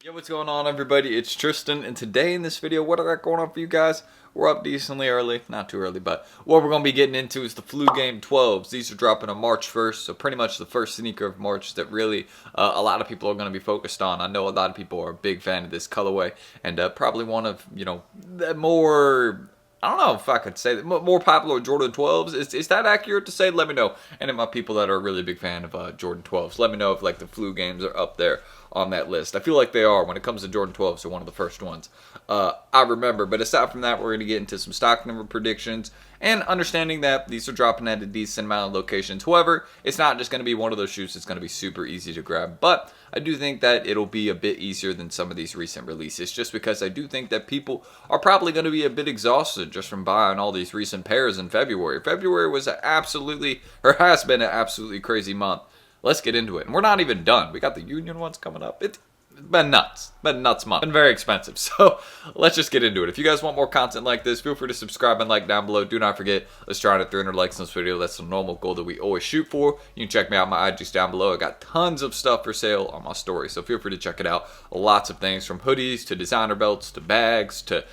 Yo, what's going on, everybody? It's Tristan, and today in this video, what I got going on for you guys? We're up decently early, not too early, but what we're going to be getting into is the Flu Game 12s. These are dropping on March 1st, so pretty much the first sneaker of March that really a lot of people are going to be focused on. I know a lot of people are a big fan of this colorway, and probably one of, the more... I don't know if I could say that more popular Jordan 12s. Is that accurate to say? Let me know. And then my people that are a really big fan of Jordan 12s, let me know if like the Flu games are up there on that list. I feel like they are. When it comes to Jordan 12s, they're one of the first ones I remember. But aside from that, we're going to get into some stock number predictions and understanding that these are dropping at a decent amount of locations. However, it's not just going to be one of those shoes that's going to be super easy to grab. But I do think that it'll be a bit easier than some of these recent releases, just because I do think that people are probably going to be a bit exhausted just from buying all these recent pairs in February. February was has been an absolutely crazy month. Let's get into it. And we're not even done. We got the Union ones coming up. It's been nuts. Been nuts month. Been very expensive. So let's just get into it. If you guys want more content like this, feel free to subscribe and like down below. Do not forget, let's try to 300 likes on this video. That's the normal goal that we always shoot for. You can check me out. My IG's down below. I got tons of stuff for sale on my story, so feel free to check it out. Lots of things from hoodies to designer belts to bags to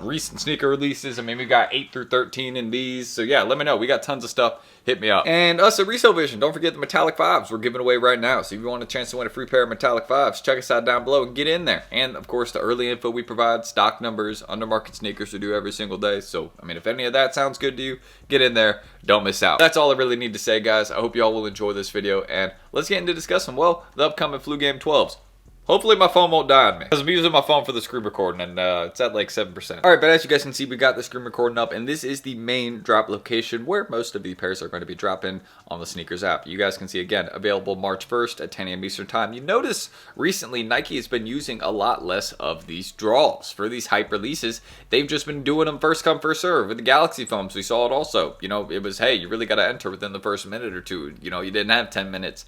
recent sneaker releases. I mean, we got 8 through 13 in these. So yeah, let me know. We got tons of stuff. Hit me up. And us at Resale Vision, don't forget the metallic 5s we're giving away right now. So if you want a chance to win a free pair of metallic 5s, check us out down below and get in there. And of course, the early info we provide, stock numbers, under market sneakers we do every single day. So I mean, if any of that sounds good to you, get in there. Don't miss out. That's all I really need to say, guys. I hope you all will enjoy this video, and let's get into discussing, well, the upcoming Flu Game 12s. Hopefully my phone won't die on me, because I'm using my phone for the screen recording, and it's at like 7%. Alright, but as you guys can see, we got the screen recording up, and this is the main drop location where most of the pairs are going to be dropping on the sneakers app. You guys can see, again, available March 1st at 10 a.m. Eastern time. You notice recently Nike has been using a lot less of these draws for these hype releases. They've just been doing them first come, first serve. With the Galaxy foams, we saw it also. It was, hey, you really got to enter within the first minute or two. You didn't have 10 minutes.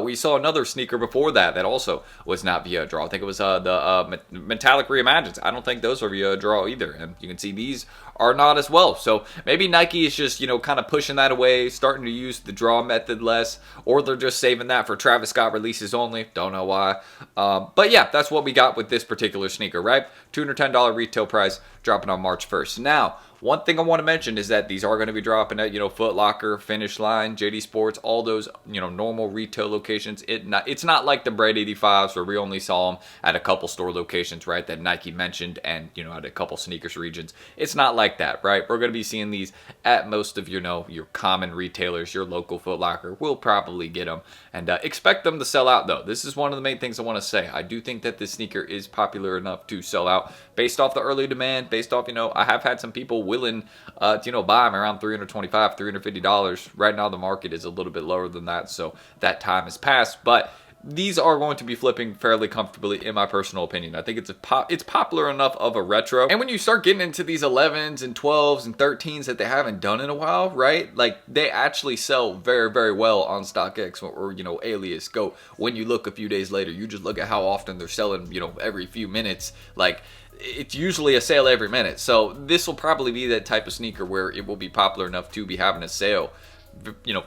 We saw another sneaker before that also was not via draw. I think it was the Metallic Reimagines. I don't think those are via draw either. And you can see these are not as well. So maybe Nike is just, kind of pushing that away, starting to use the draw method less, or they're just saving that for Travis Scott releases only. Don't know why. But yeah, that's what we got with this particular sneaker, right? $210 retail price, dropping on March 1st. Now, one thing I want to mention is that these are going to be dropping at, Foot Locker, Finish Line, JD Sports, all those, normal retail locations. It's not like the Bread 85s where we only saw them at a couple store locations, right, that Nike mentioned, and, at a couple sneakers regions. It's not like that, right? We're going to be seeing these at most of, your common retailers. Your local Foot Locker will probably get them, and expect them to sell out, though. This is one of the main things I want to say. I do think that this sneaker is popular enough to sell out based off the early demand, based off, I have had some people willing to buy them around $325, $350. Right now the market is a little bit lower than that, so that time has passed, but these are going to be flipping fairly comfortably, in my personal opinion. I think it's popular enough of a retro. And when you start getting into these 11s and 12s and 13s that they haven't done in a while, right? Like, they actually sell very, very well on StockX or Alias. Go, when you look a few days later, you just look at how often they're selling, every few minutes. Like, it's usually a sale every minute. So this will probably be that type of sneaker where it will be popular enough to be having a sale,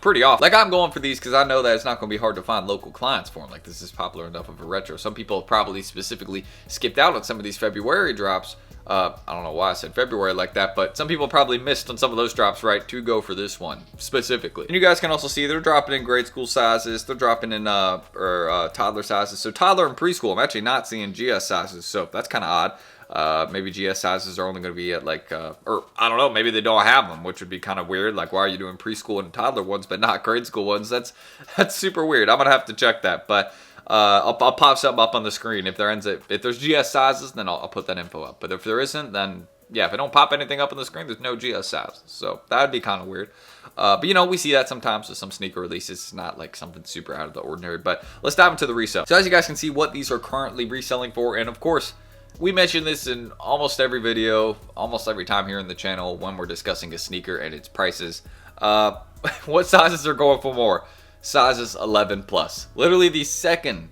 pretty often. Like, I'm going for these because I know that it's not going to be hard to find local clients for them. Like, this is popular enough of a retro. Some people probably specifically skipped out on some of these February drops. I don't know why I said February like that, but some people probably missed on some of those drops, right, to go for this one specifically. And you guys can also see they're dropping in grade school sizes. They're dropping in toddler sizes. So toddler and preschool, I'm actually not seeing GS sizes, so that's kind of odd. Maybe GS sizes are only going to be at or I don't know, maybe they don't have them, which would be kind of weird. Like, why are you doing preschool and toddler ones but not grade school ones? That's super weird. I'm going to have to check that, but I'll pop something up on the screen. If there's GS sizes, then I'll put that info up. But if there isn't, then yeah, if I don't pop anything up on the screen, there's no GS sizes. So that would be kind of weird. But we see that sometimes with some sneaker releases. It's not like something super out of the ordinary. But let's dive into the resale. So as you guys can see, what these are currently reselling for, and of course, we mention this in almost every video, almost every time here in the channel when we're discussing a sneaker and its prices. What sizes are going for more? Sizes 11 plus. Literally the second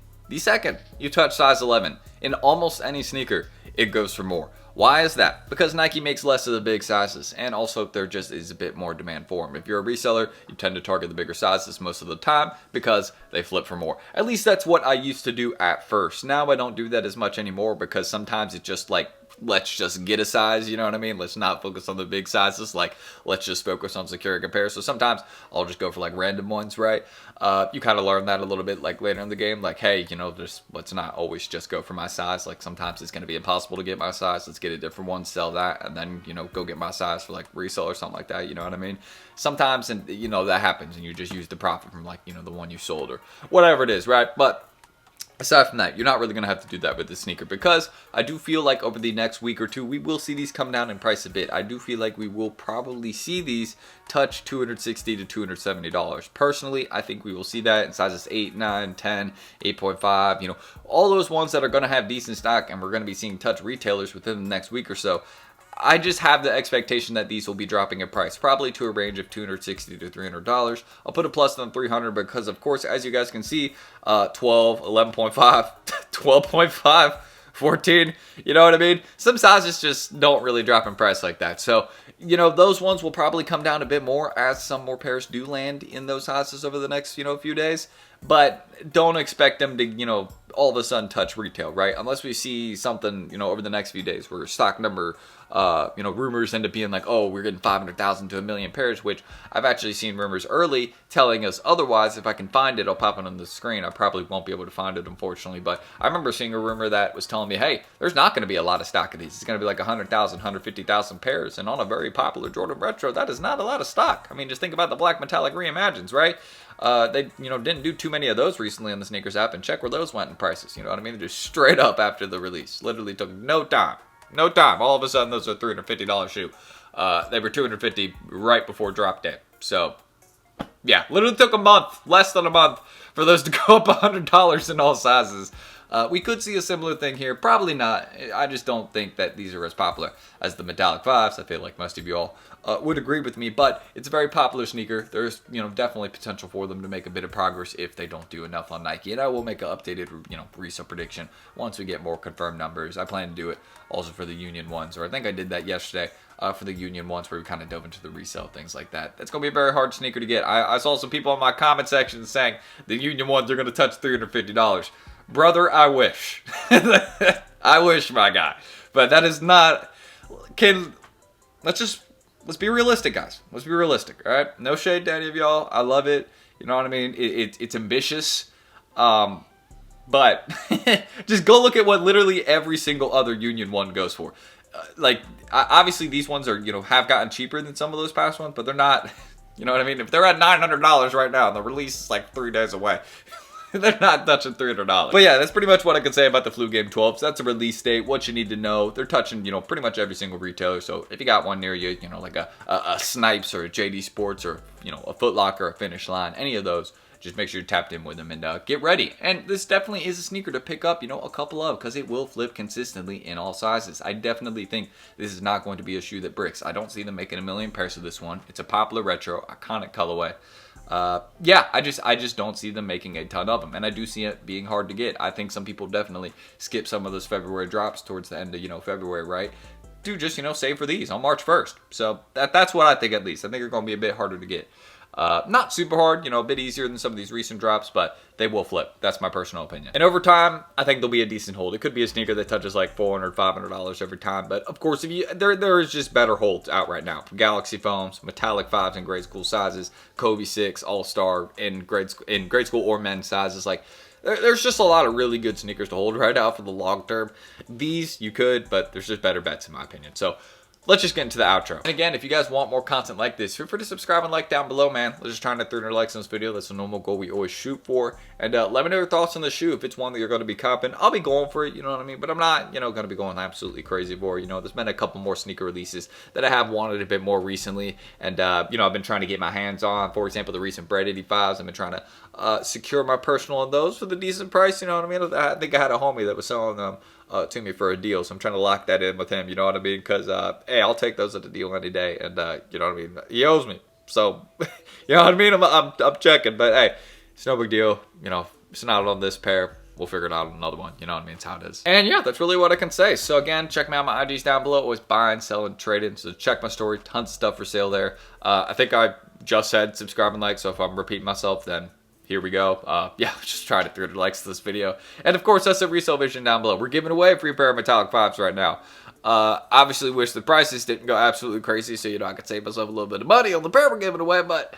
you touch size 11 in almost any sneaker, it goes for more. Why is that? Because Nike makes less of the big sizes, and also there just is a bit more demand for them. If you're a reseller, you tend to target the bigger sizes most of the time because they flip for more. At least that's what I used to do at first. Now I don't do that as much anymore because sometimes it's just like, let's just get a size, you know what I mean? Let's not focus on the big sizes. Like, let's just focus on secure and compare. So sometimes I'll just go for like random ones, right? You kind of learn that a little bit like later in the game. Like, hey, you know, let's not always just go for my size. Like sometimes it's going to be impossible to get my size. Let's get a different one, sell that, and then, you know, go get my size for like resale or something like that. You know what I mean? Sometimes, and you know, that happens and you just use the profit from like, you know, the one you sold or whatever it is, right? But aside from that, you're not really going to have to do that with this sneaker because I do feel like over the next week or two, we will see these come down in price a bit. I do feel like we will probably see these touch $260 to $270. Personally, I think we will see that in sizes 8, 9, 10, 8.5, you know, all those ones that are going to have decent stock and we're going to be seeing touch retailers within the next week or so. I just have the expectation that these will be dropping in price, probably to a range of $260 to $300. I'll put a plus on $300 because, of course, as you guys can see, 12, 11.5, 12.5, 14, you know what I mean? Some sizes just don't really drop in price like that. So, you know, those ones will probably come down a bit more as some more pairs do land in those sizes over the next, you know, few days. But don't expect them to, you know, all of a sudden touch retail, right? Unless we see something, you know, over the next few days where stock number, you know, rumors end up being like, oh, we're getting 500,000 to a million pairs, which I've actually seen rumors early telling us otherwise. If I can find it, I'll pop it on the screen. I probably won't be able to find it, unfortunately. But I remember seeing a rumor that was telling me, hey, there's not going to be a lot of stock of these. It's going to be like 100,000, 150,000 pairs. And on a very popular Jordan Retro, that is not a lot of stock. I mean, just think about the black metallic reimagines, right? They, you know, didn't do too many of those recently on the sneakers app, and check where those went in prices. You know what I mean? They're just straight up after the release. Literally took no time. No time. All of a sudden, those are $350 shoe. They were $250 right before drop day. So, yeah, literally took a month, less than a month, for those to go up $100 in all sizes. We could see a similar thing here. Probably not. I just don't think that these are as popular as the metallic 5s. I feel like most of you all would agree with me, but it's a very popular sneaker. There's, you know, definitely potential for them to make a bit of progress if they don't do enough on Nike. And I will make an updated, you know, resale prediction once we get more confirmed numbers. I plan to do it also for the Union ones, or I think I did that yesterday for the Union ones where we kind of dove into the resale, things like that. That's going to be a very hard sneaker to get. I saw some people in my comment section saying the Union ones are going to touch $350. Brother, I wish. I wish, my guy. But that is not... Let's be realistic, guys. Let's be realistic, all right? No shade to any of y'all. I love it. You know what I mean? It's ambitious. But just go look at what literally every single other Union one goes for. Like, obviously these ones are, you know, have gotten cheaper than some of those past ones, but they're not... You know what I mean? If they're at $900 right now, and the release is like 3 days away... They're not touching $300. But yeah, that's pretty much what I can say about the Flu Game 12s. That's a release date, what you need to know. They're touching, you know, pretty much every single retailer. So if you got one near you, you know, like a Snipes or a JD Sports or, you know, a Foot Locker or a Finish Line, any of those, just make sure you're tapped in with them and get ready. And this definitely is a sneaker to pick up, you know, a couple of, because it will flip consistently in all sizes. I definitely think this is not going to be a shoe that bricks. I don't see them making a million pairs of this one. It's a popular retro, iconic colorway. Yeah, I just don't see them making a ton of them, and I do see it being hard to get. I think some people definitely skip some of those February drops towards the end of, you know, February, right? To just, you know, save for these on March 1st. So that's what I think, at least. I think they're going to be a bit harder to get. Not super hard, you know, a bit easier than some of these recent drops, but they will flip. That's my personal opinion. And over time, I think they'll be a decent hold. It could be a sneaker that touches like $400, $500 every time, but of course, if you there is just better holds out right now. Galaxy foams, metallic 5s in grade school sizes, Kobe 6, All-Star in grade school or men's sizes. Like, there's just a lot of really good sneakers to hold right now for the long term. These you could, but there's just better bets in my opinion. So let's just get into the outro. And again, if you guys want more content like this, feel free to subscribe and like down below, man. Let's just try to 300 likes on this video. That's a normal goal we always shoot for. And let me know your thoughts on the shoe. If it's one that you're going to be copping, I'll be going for it, you know what I mean? But I'm not, you know, going to be going absolutely crazy for it. You know, there's been a couple more sneaker releases that I have wanted a bit more recently. And, you know, I've been trying to get my hands on. For example, the recent Bread 85s. I've been trying to secure my personal on those for the decent price, you know what I mean? I think I had a homie that was selling them to me for a deal, so I'm trying to lock that in with him, you know what I mean? Because, hey, I'll take those at the deal any day, and, you know what I mean? He owes me, so, you know what I mean? I'm checking, but, hey, it's no big deal, you know, it's not on this pair, we'll figure it out on another one. You know what I mean? It's how it is. And yeah, that's really what I can say. So again, check me out. My IG's down below. Always buying, selling, trading. So check my story. Tons of stuff for sale there. I think I just said subscribe and like. So if I'm repeating myself, then here we go. Yeah, just try to 300 likes to this video. And of course, that's the resale vision down below. We're giving away a free pair of metallic 5s right now. Obviously wish the prices didn't go absolutely crazy, so I could save myself a little bit of money on the pair we're giving away, but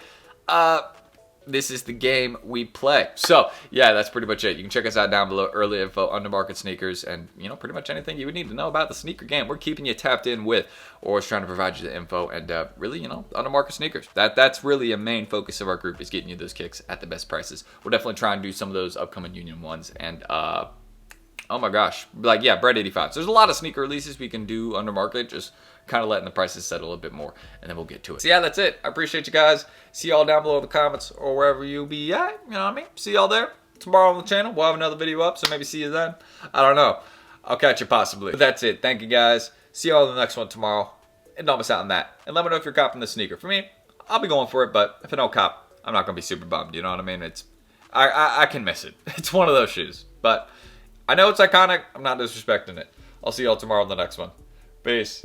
this is the game we play. So yeah, that's pretty much it. You can check us out down below. Early info, under market sneakers, and pretty much anything you would need to know about the sneaker game. We're keeping you tapped in with, or is trying to provide you the info, and really, under market sneakers. That's really a main focus of our group, is getting you those kicks at the best prices. We'll definitely try and do some of those upcoming Union ones, and oh my gosh, like, yeah, Bread 85. So there's a lot of sneaker releases we can do under market, just kind of letting the prices settle a bit more, and then we'll get to it. So yeah, that's it. I appreciate you guys. See y'all down below in the comments or wherever you be at. You know what I mean? See y'all there. Tomorrow on the channel, we'll have another video up, so maybe see you then. I don't know. I'll catch you possibly. But that's it. Thank you guys. See y'all in the next one tomorrow. And don't miss out on that. And let me know if you're copping the sneaker. For me, I'll be going for it, but if I don't cop, I'm not going to be super bummed. You know what I mean? I can miss it. It's one of those shoes. But I know it's iconic. I'm not disrespecting it. I'll see y'all tomorrow in the next one. Peace.